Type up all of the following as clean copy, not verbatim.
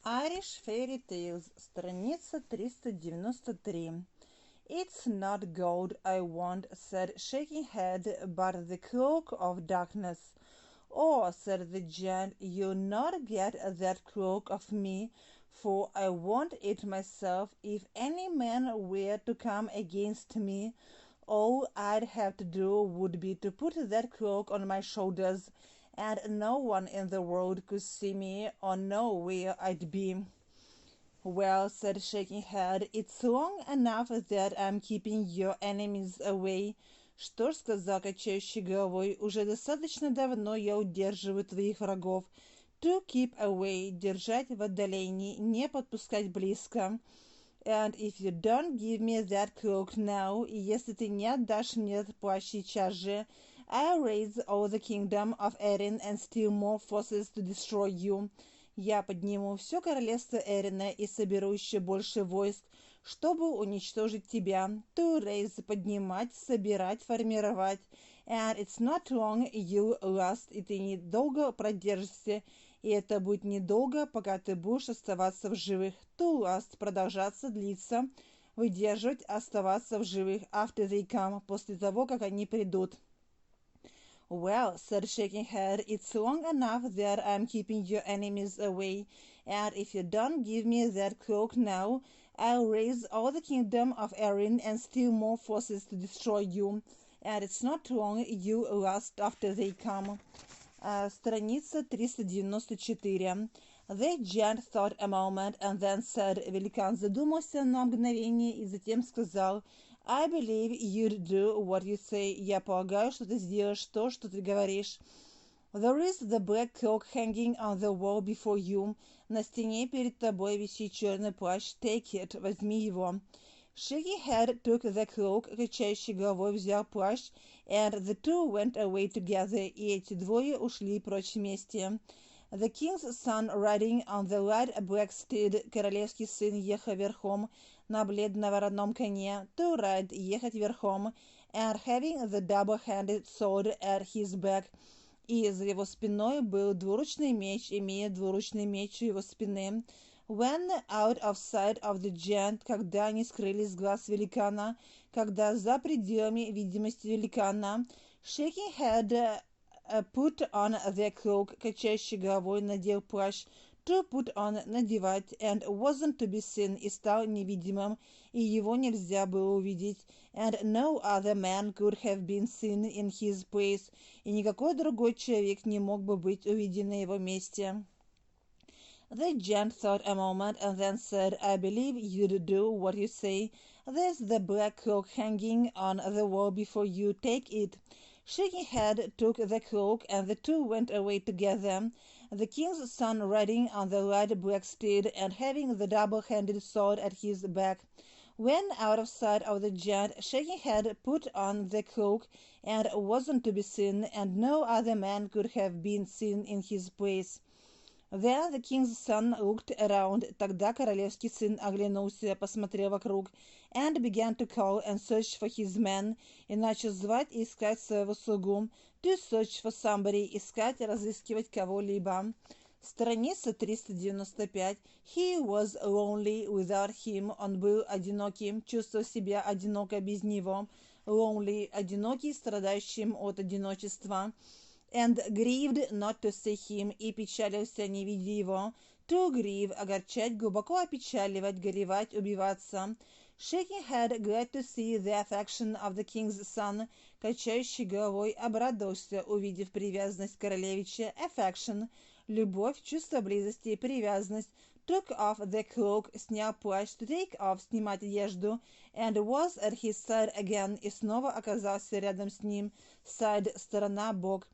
Irish Fairy Tales, страница 393. It's not gold I want, said Shaking Head, but the cloak of darkness. Oh, said the giant, you'll not get that cloak of me, for I want it myself. If any man were to come against me, all I'd have to do would be to put that cloak on my shoulders, and no one in the world could see me or know where I'd be. Well, said Shaking Head, it's long enough that I'm keeping your enemies away. Что ж, сказал качающий головой, уже достаточно давно я удерживаю твоих врагов. To keep away, держать в отдалении, не подпускать близко. And if you don't give me that cloak now, и если ты не отдашь мне этот плащ сейчас же, I'll raise all the kingdom of Erin and steal more forces to destroy you. Я подниму все королевство Эрина и соберу еще больше войск, чтобы уничтожить тебя. To raise, поднимать, собирать, формировать. And it's not long you'll last, и ты недолго продержишься, и это будет недолго, пока ты будешь оставаться в живых. To last, продолжаться, длиться, выдерживать, оставаться в живых. After they come, после того, как они придут. Well, said Shaking Head, it's long enough that I'm keeping your enemies away, and if you don't give me that cloak now, I'll raise all the kingdom of Erin and steal more forces to destroy you, and it's not long you'll last after they come. Страница 394. The giant thought a moment and then said, великан задумался на мгновение и затем сказал, I believe you'd do what you say. Я полагаю, что ты сделаешь то, что ты говоришь. There is the black cloak hanging on the wall before you. На стене перед тобой висит черный плащ. Take it. Возьми его. Shaking Head took the cloak, качающий головой взял плащ, and the two went away together, и эти двое ушли прочь вместе. The king's son riding on the light black steed, королевский сын ехал верхом на бледно-вороном коне, to ride, ехать верхом, and having the double-handed sword at his back, и за его спиной был двуручный меч, имея двуручный меч у его спины. When out of sight of the giant, когда они скрылись с глаз великана, когда за пределами видимости великана, Shaking Head put on the cloak, качающий головой надел плащ, to put on, надевать, and wasn't to be seen, и стал невидимым, и его нельзя было увидеть, and no other man could have been seen in his place, и никакой другой человек не мог бы быть увиден на его месте. The giant thought a moment and then said, I believe you'd do what you say. There's the black cloak hanging on the wall before you. Take it. Shaking Head took the cloak, and the two went away together. The king's son riding on the light black steed, and having the double-handed sword at his back. When out of sight of the giant, Shaking Head put on the cloak, and wasn't to be seen, and no other man could have been seen in his place. Then the king's son looked around, тогда королевский сын оглянулся, посмотрел вокруг, and began to call and search for his men, и начал звать и искать своего слугу, to search for somebody, искать, разыскивать кого-либо. Страница 395. He was lonely without him, он был одиноким, чувствовал себя одиноко без него, lonely, одинокий, страдающим от одиночества. And grieved not to see him, и печалился, не видя его. To grieve, огорчать, глубоко опечаливать, горевать, убиваться. Shaking Head, glad to see the affection of the king's son, качающий головой, обрадовался, увидев привязанность королевича, affection, любовь, чувство близости, привязанность, took off the cloak, снял плащ, to take off, снимать одежду, and was at his side again, и снова оказался рядом с ним, side, сторона, бок.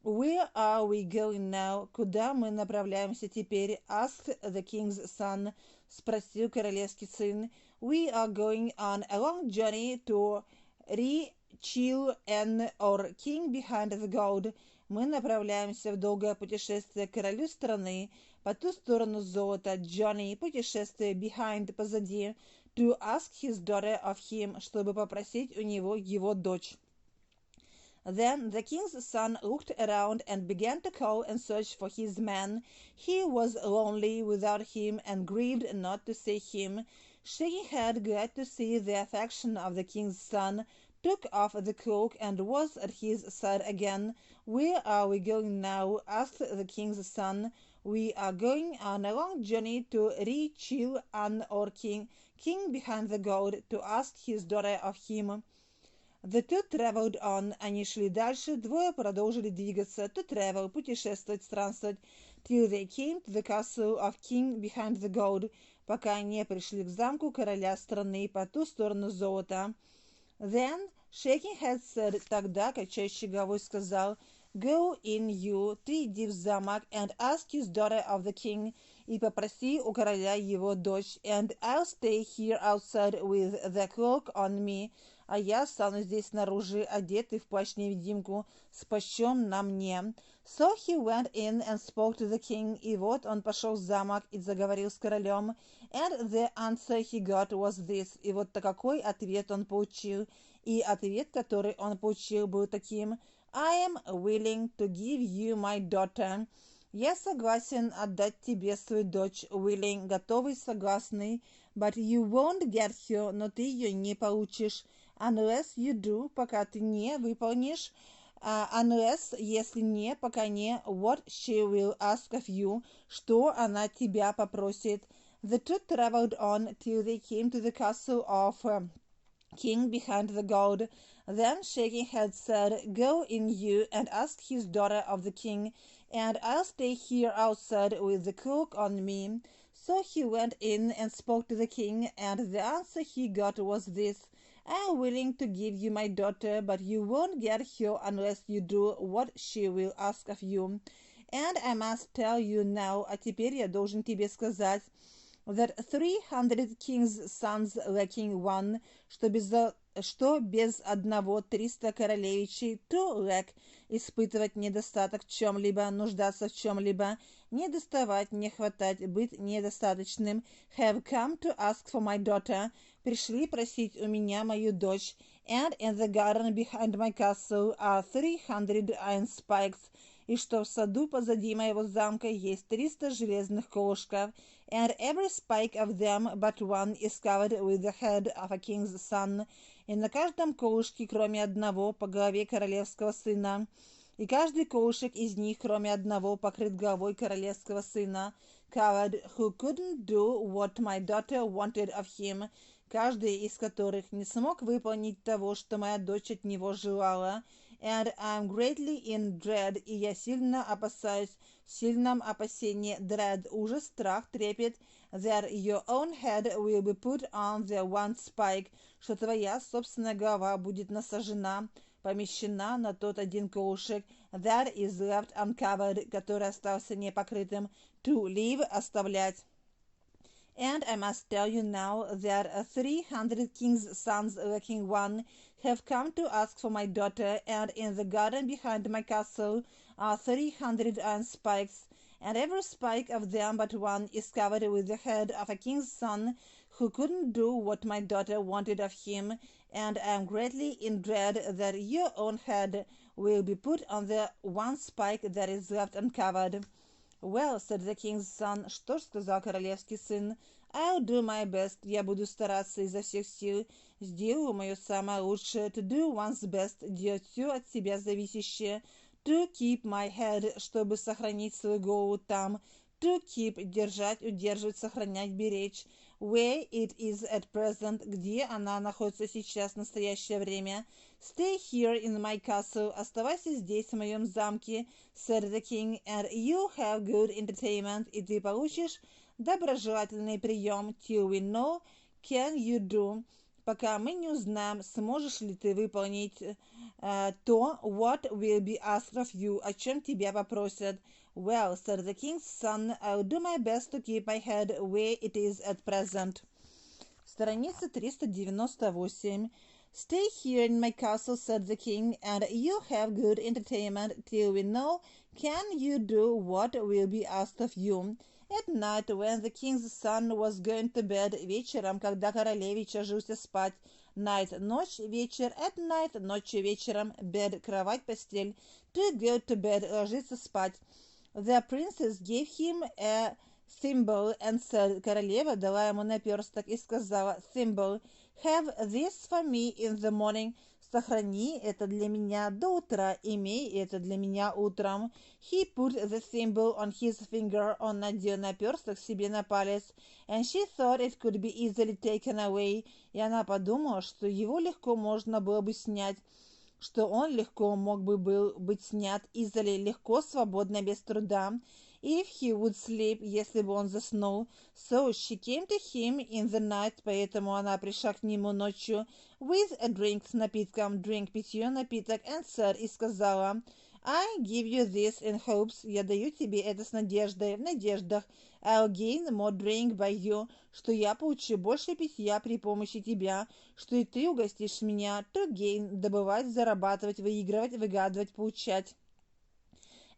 Where are we going now? Куда мы направляемся теперь? Asked the king's son. Спросил королевский сын. We are going on a long journey to Re-Chill or King behind the gold. Мы направляемся в долгое путешествие к королю страны по ту сторону золота. Journey, путешествие, behind, позади. To ask his daughter of him, чтобы попросить у него его дочь. Then the king's son looked around and began to call and search for his man. He was lonely without him and grieved not to see him. Shaking head, glad to see the affection of the king's son, took off the cloak and was at his side again. "Where are we going now?" asked the king's son. "We are going on a long journey to Ri-Chil an or king behind the gold, to ask his daughter of him." The two traveled on. Они шли дальше, двое продолжили двигаться, to travel, путешествовать, странствовать, till they came to the castle of king behind the gold, пока не пришли к замку короля страны по ту сторону золота. Then, shaking head said, тогда, качающий головой, сказал, "Go in you, ты иди в замок, and ask his daughter of the king, и попроси у короля его дочь, and I'll stay here outside with the cloak on me, а я останусь здесь снаружи, одетый в плащ-невидимку, с плащом на мне." So he went in and spoke to the king, и вот он пошел в замок и заговорил с королем, and the answer he got was this, и вот какой ответ он получил, и ответ, который он получил, был таким: "I am willing to give you my daughter." Я согласен отдать тебе свою дочь, willing, готовый, согласный, but you won't get her, но ты ее не получишь, unless you do, пока ты не выполнишь, unless, если не, пока не, what she will ask of you, что она тебя попросит. The two traveled on till they came to the castle of king behind the gold. Then shaking head said, "Go in you and ask his daughter of the king, and I'll stay here outside with the cloak on me." So he went in and spoke to the king, and the answer he got was this: "I'm willing to give you my daughter, but you won't get her unless you do what she will ask of you. And I must tell you now, а теперь я должен тебе сказать, that 300 kings' sons lacking one, что без одного 300 королевичей, to lack, испытывать недостаток в чем-либо, нуждаться в чем-либо, недоставать, не хватать, быть недостаточным, have come to ask for my daughter, пришли просить у меня мою дочь, and in the garden behind my castle are 300 iron spikes, и что в саду позади моего замка есть 300 железных колышков, and every spike of them but one is covered with the head of a king's son, и на каждом колышке, кроме одного, по голове королевского сына, и каждый колышек из них, кроме одного, покрыт головой королевского сына, covered, who couldn't do what my daughter wanted of him, каждый из которых не смог выполнить того, что моя дочь от него желала, and I'm greatly in dread, и я сильно опасаюсь, в сильном опасении, dread, ужас, страх, трепет, that your own head will be put on the one spike, что твоя собственная голова будет насажена, помещена на тот один колышек, that is left uncovered, который остался непокрытым, to leave, оставлять. And I must tell you now that 300 kings' sons lacking one have come to ask for my daughter, and in the garden behind my castle are 300 iron spikes, and every spike of them but one is covered with the head of a king's son who couldn't do what my daughter wanted of him, and I am greatly in dread that your own head will be put on the one spike that is left uncovered. "Well," said the king's son, что ж, сказал королевский сын, "I'll do my best, я буду стараться изо всех сил, сделаю мое самое лучшее, to do one's best, делать все от себя зависящее, to keep my head, чтобы сохранить свою голову там, to keep, держать, удерживать, сохранять, беречь, where it is at present, где она находится сейчас в настоящее время. Stay here in my castle, оставайся здесь, в моем замке, said the king, and you'll have good entertainment, и ты получишь доброжелательный прием, till we know, can you do, пока мы не узнаем, сможешь ли ты выполнить то, what will be asked of you, о чем тебя попросят. Well, said the king's son, I'll do my best to keep my head where it is at present. Страница 398. Stay here in my castle, said the king, and you'll have good entertainment till we know, can you do what will be asked of you. At night, when the king's son was going to bed, вечером, когда королевич ложился спать, night – ночь, вечер, at night – ночью, вечером, bed – кровать, постель, to go to bed – ложиться спать. The princess gave him a thimble and said, королева дала ему наперсток и сказала, thimble, have this for me in the morning, сохрани это для меня до утра, имей это для меня утром. He put the thimble on his finger, он надел наперсток себе на палец, and she thought it could be easily taken away, и она подумала, что его легко можно было бы снять, что он легко мог бы быть снят easily, легко, свободно, без труда. If he would sleep, если бы он заснул. So she came to him in the night, поэтому она пришла к нему ночью with a drink, с напитком, drink, питье, напиток, and said, и сказала, I give you this in hopes, я даю тебе это с надеждой, в надеждах, I'll gain more drink by you, что я получу больше питья при помощи тебя, что и ты угостишь меня, to gain, добывать, зарабатывать, выигрывать, выгадывать, получать.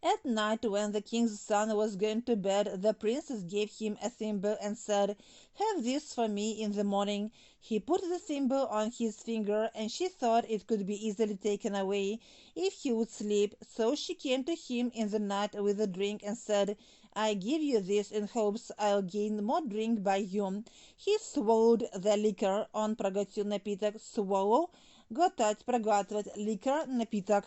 At night, when the king's son was going to bed, the princess gave him a thimble and said, have this for me in the morning. He put the thimble on his finger, and she thought it could be easily taken away if he would sleep. So she came to him in the night with a drink and said, I give you this in hopes I'll gain more drink by you. He swallowed the liquor, он проглотил напиток, swallow, глотать, проглатывать, liquor, напиток.